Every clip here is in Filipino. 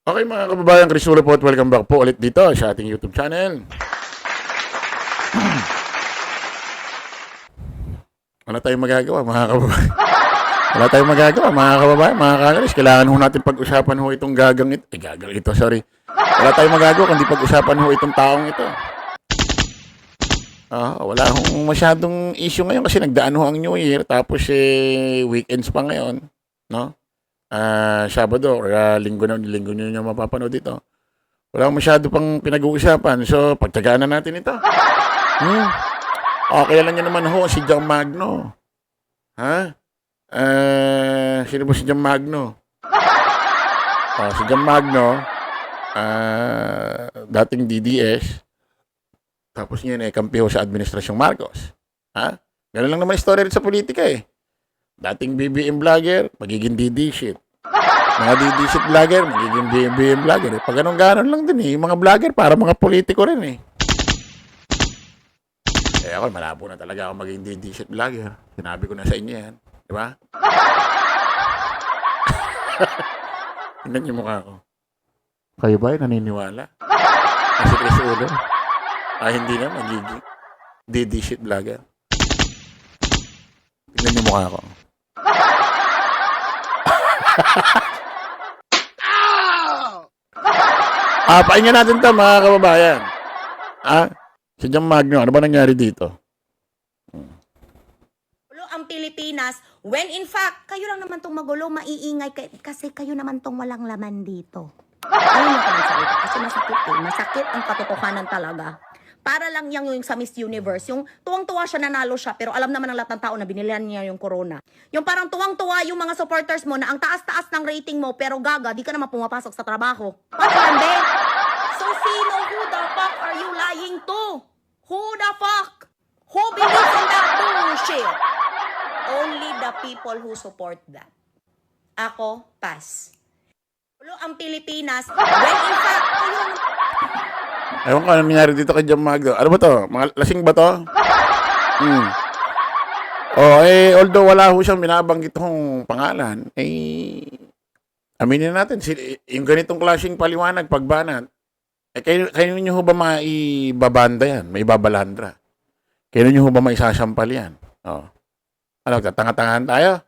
Okay mga kababayan, Chris Ulo po at welcome back po ulit dito sa ating YouTube channel. Wala tayong magagawa mga kababayan. Wala tayong magagawa mga kababayan, mga kanalis. Kailangan ho natin pag-usapan ho itong gagang ito. Gagang ito, sorry. Wala tayong magagawa kundi pag-usapan ho itong taong ito. Wala hong masyadong issue ngayon kasi nagdaan ho ang New Year tapos weekends pa ngayon, no? Sabado or linggo nyo mapapanood ito. Wala masyado pang pinag-uusapan. So, pagtagaan na natin ito. Kilala nyo naman ho, si John Magno. Ha? Sino ba si John Magno? Si John Magno, dating DDS, tapos yun kampi ho sa Administrasyong Marcos. Ha? Ganun lang naman story rin sa politika eh. Dating BBM vlogger, magiging DD shit. Mga DD shit vlogger, magiging BBM vlogger. Pag ganun lang din eh. Yung mga vlogger, para mga politiko rin eh. Ako, malabo na talaga ako maging DD shit vlogger. Sinabi ko na sa inyo yan. Di ba? Tingnan niyo mukha ko. Kayo ba naniniwala? Kasi Chris Ulo. Hindi na magiging DD shit vlogger. Tingnan niyo mukha ko. Pahinga natin to mga kababayan. Si John Magno, ano ba nangyari dito? Ang Pilipinas, when in fact, kayo lang naman tong magulo, maiingay, kasi kayo naman tong walang laman dito. Ayun na kami salita, kasi masakit eh. Masakit ang katotohanan talaga. Para lang yung sa Miss Universe, yung tuwang-tuwa siya, nanalo siya, pero alam naman ng lahat ng tao na binilihan niya yung corona. Yung parang tuwang-tuwa yung mga supporters mo na ang taas-taas ng rating mo, pero gaga, di ka naman pumapasok sa trabaho. Paano yan, be? So, sino, who the fuck are you lying to? Who the fuck? Who believes in that bullshit? Only the people who support that. Ako, pass. Ang Pilipinas, when in fact, kayo... Ewan ko, ano nangyari dito kay John Magno? Ano ba to? Mga lasing ba to? Although wala ho siyang binabanggit kong pangalan, aminin natin, yung ganitong klaseng paliwanag, pagbanat, kayo nyo ho ba maibabanda yan? May babalandra? Kayo nyo ho ba maisasampal yan? Ano, tatanga-tangahan tayo?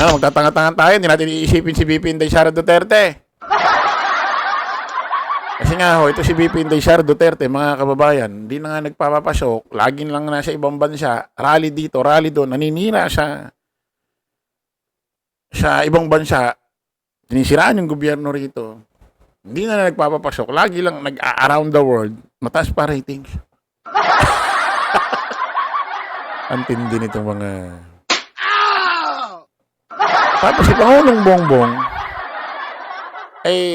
Magtatanga-tangahan tayo, hindi natin iisipin si VP Inday Sara Duterte. Kasi nga ho, ito si VP Inday Sara Duterte, mga kababayan, hindi na nga nagpapapasok, laging lang nasa ibang bansa, rally dito, rally doon, naninira sa ibang bansa, sinisiraan yung gobyerno rito, hindi na nagpapapasok, lagi lang nag-around the world, mataas pa ratings. Ang tindi nitong mga... Tapos si Pangulong Bongbong,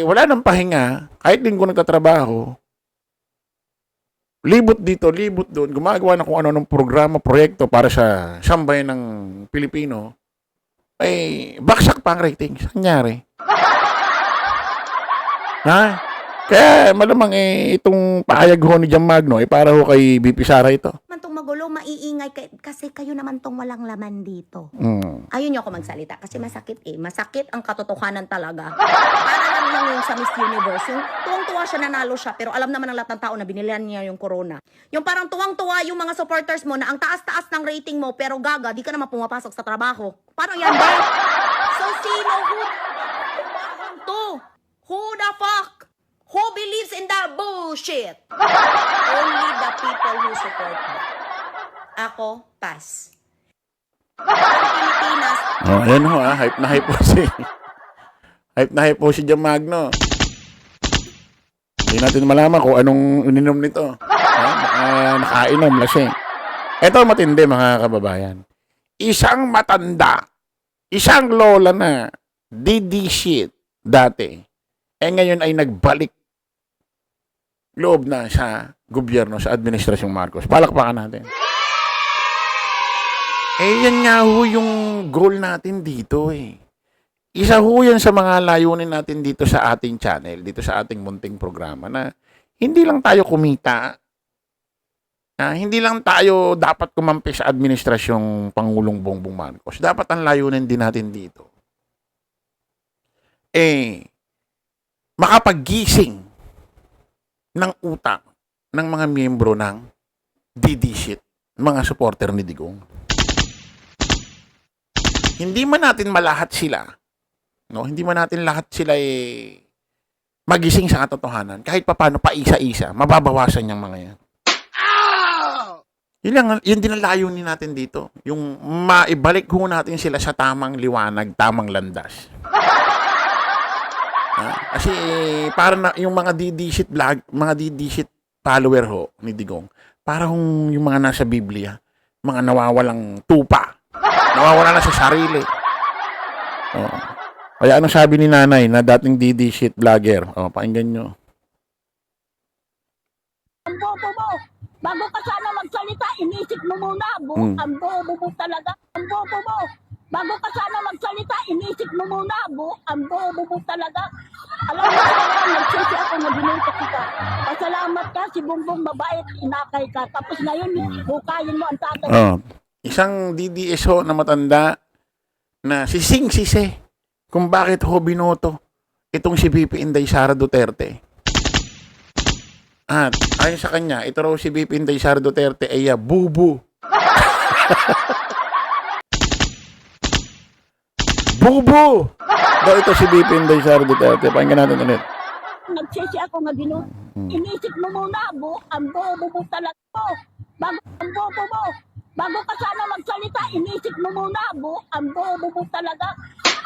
wala nang pahinga, kahit linggo nagtatrabaho, libot dito, libot doon, gumagawa na kung ano ng programa, proyekto para sa sambayan ng Pilipino, baksak pa ang ratings. Nangyari. Kaya malamang itong paayag ho ni John Magno, para ho kay BP Sara ito. Magulo, maiingay, kasi kayo naman tong walang laman dito. Ayun nyo ako magsalita, kasi masakit eh. Masakit ang katotohanan talaga. Para lang yung sa Miss Universe, yung tuwang-tuwa siya, nanalo siya, pero alam naman ng lahat ng tao na binilihan niya yung corona. Yung parang tuwang-tuwa yung mga supporters mo na ang taas-taas ng rating mo, pero gaga, di ka naman pumapasok sa trabaho. Paano yan, be? So, sino, who the fuck? Who believes in that bullshit? Only the people who support that. Ako, pass. Pilipinas. Ayan ho, hype na hype po hype na hype po si John Magno. Hindi natin malaman kung anong ininom nito. Nakainom, lasing. Ito matindi mga kababayan. Isang matanda, isang lola na, DD shit dati, ngayon ay nagbalik loob na sa gobyerno, sa Administrasyong Marcos. Palakpakan natin. Yan nga ho yung goal natin dito eh. Isa ho yan sa mga layunin natin dito sa ating channel, dito sa ating munting programa na hindi lang tayo kumita Hindi lang tayo dapat kumampi sa administrasyong Pangulong Bongbong Marcos. Dapat ang layunin din natin dito. Makapaggising ng utak ng mga miyembro ng DD-shit, mga supporter ni Digong. Hindi man natin malahat sila, no? Hindi man natin lahat sila magising sa katotohanan. Kahit papaano, paisa-isa, mababawasan yung mga yan. Yun din ang layunin natin dito. Yung maibalik ho natin sila sa tamang liwanag, tamang landas. Kasi para na yung mga DD-shit vlog, mga DD-shit follower ho ni Digong, para yung mga nasa Biblia, mga nawawalang tupa. Nawawala na sa sarili. Kaya anong sabi ni nanay na dating DD-shit vlogger? Pakinggan nyo. Ang bobo mo. Bago ka sana magsalita, inisip mo muna. Ang bobo mo talaga. Ang bobo mo. Bago ka sana magsalita, inisip mo muna. Ang bobo mo talaga. Alam mo sana, nagsisi ako na binuto kita. Pasalamat ka, si Bongbong mabait, inakay ka. Tapos ngayon, hukayin mo ang tatay. Isang DDS ho na matanda na sising-sisi kung bakit ho binoto itong si VP Inday Sara Duterte. At ayon sa kanya, ito raw si VP Inday Sara Duterte ay bubu. Bubu! Daw ito si VP Inday Sara Duterte. Pakinggan natin ulit. Nagsisi ako na binuto. Inisip mo muna, ang bobo mo talaga mo. Ang bobo mo. Bago ka sana magsalita, inisip mo muna, ang bobo mo talaga.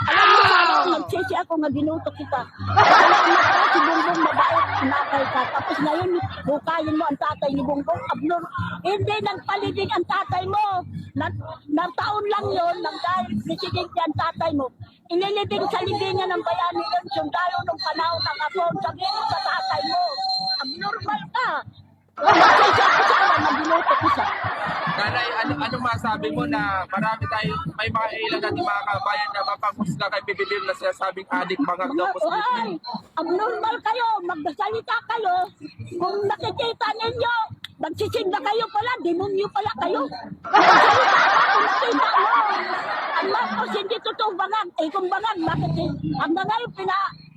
Alam mo sana, nagsisi ako na binuto kita. Pasalamat ka, si Bongbong mabait, inakay ka. Tapos ngayon, hukayin mo ang tatay ni Bongbong. Abnor, hindi nagpalibing ang tatay mo. Nang taon lang yun, nang dahil presidente ang tatay mo. Inilibing sa libingan ng bayani yun, sundalo ng panahon ng ako, sabihin mo sa tatay mo. Abnormal ka. Nagsisi ako sana na binuto kita. Nanay, ano masabi mo na marami tayo, may mga ilan natin mga kabayan na mapanghusga kay PBBM na sinasabing adik mga daw po sa Ay, abnormal kayo, magsalita kayo. Kung nakikita ninyo, magsisinda kayo pala, demonyo pala kayo. Magsalita ka kung nakita mo. Ang Marcos hindi totoo bangag. Kung bangag, bakit hanggang ngayon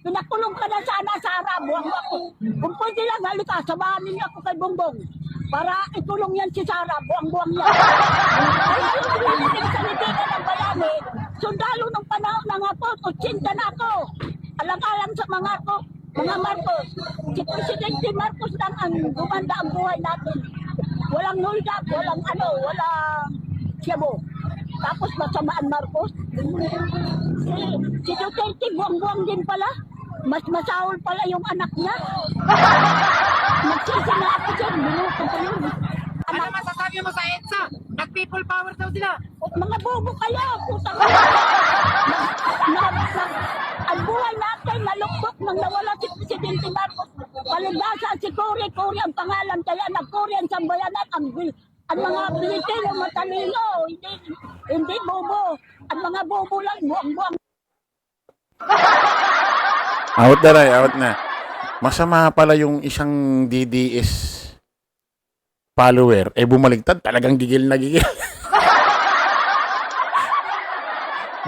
pinakulong ka na sana sa Arabo. Kung pwede lang, halika, samahan ninyo ako kay Bongbong. Para ikulong yan si Sara, buwang-buwang yan. Kaya yung piniliting sa libingan ng bayani, sundalo ng panahon ng hapon, 80 na ako. Alang-alang sa mga Marcos. Si Presidente Marcos lang ang gumanda ang buhay natin. Walang nuldag, walang siyabo. Tapos masamaan Marcos. Si Duterte, buwang-buwang din pala. Mas masahol pala yung anak niya. Nagsisi na ako dyan, minuto ko yun. Ano masasabi mo sa EDSA? Nag-people power daw sila. Mga bobo kayo, puta ka. Ang buhay natin, nalukbok nang nawala si Presidente Marcos. Palibasa si Cory ang pangalan, kaya nag-Cory ang sambayanan. Ang mga Pilipino matalino, hindi bobo. Ang mga bobo lang, buwang-buwang. Out na rin, out na. Masama pala yung isang DDS follower, bumaligtad, talagang gigil na gigil.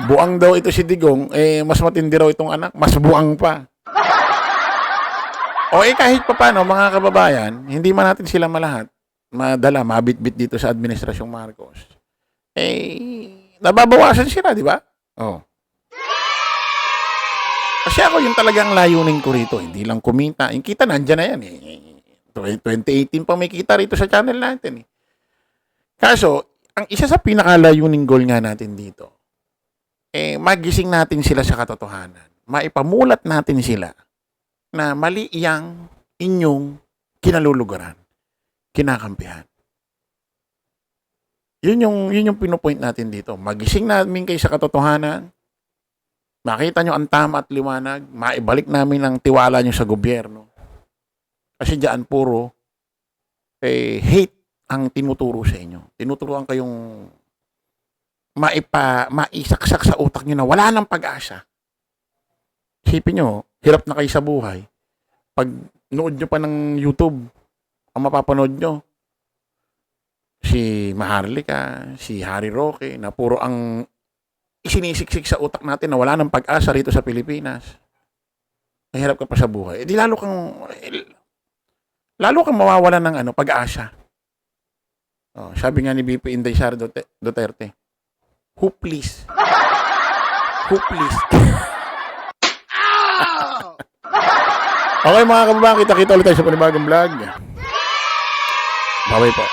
Buang daw ito si Digong, mas matindi raw itong anak, mas buang pa. Kahit pa paano, mga kababayan, hindi man natin sila madala, mabitbit dito sa Administrasyong Marcos. Nababawasan sila, di ba? Kasi ako yung talagang layunin ko rito, hindi lang kumita. Yung kita nandyan na yan 2018 pa may kita rito sa channel natin Kaso, ang isa sa pinakalayuning goal nga natin dito, magising natin sila sa katotohanan. Maipamulat natin sila na mali yang inyong kinalulugaran, kinakampihan. Yun yung pinupoint natin dito. Magising namin kayo sa katotohanan. Makita nyo ang tama at liwanag, maibalik namin ang tiwala nyo sa gobyerno. Kasi diyan puro hate ang tinuturo sa inyo. Tinuturuan kayong maisaksak sa utak nyo na wala nang pag-asa. Isipin nyo, hirap na kayo sa buhay. Pag nood nyo pa ng YouTube, ang mapapanood nyo, si Maharlika, si Harry Roque, na puro ang isinisiksik sa utak natin na wala ng pag-asa rito sa Pilipinas. Mahirap ka pa sa buhay. Di lalo kang mawawalan ng pag-asa. Oh, sabi nga ni BP Inday Sara Duterte, who please? Who please? Okay mga kababayan, kita-kita ulit tayo sa panibagong vlog. Bye-bye po.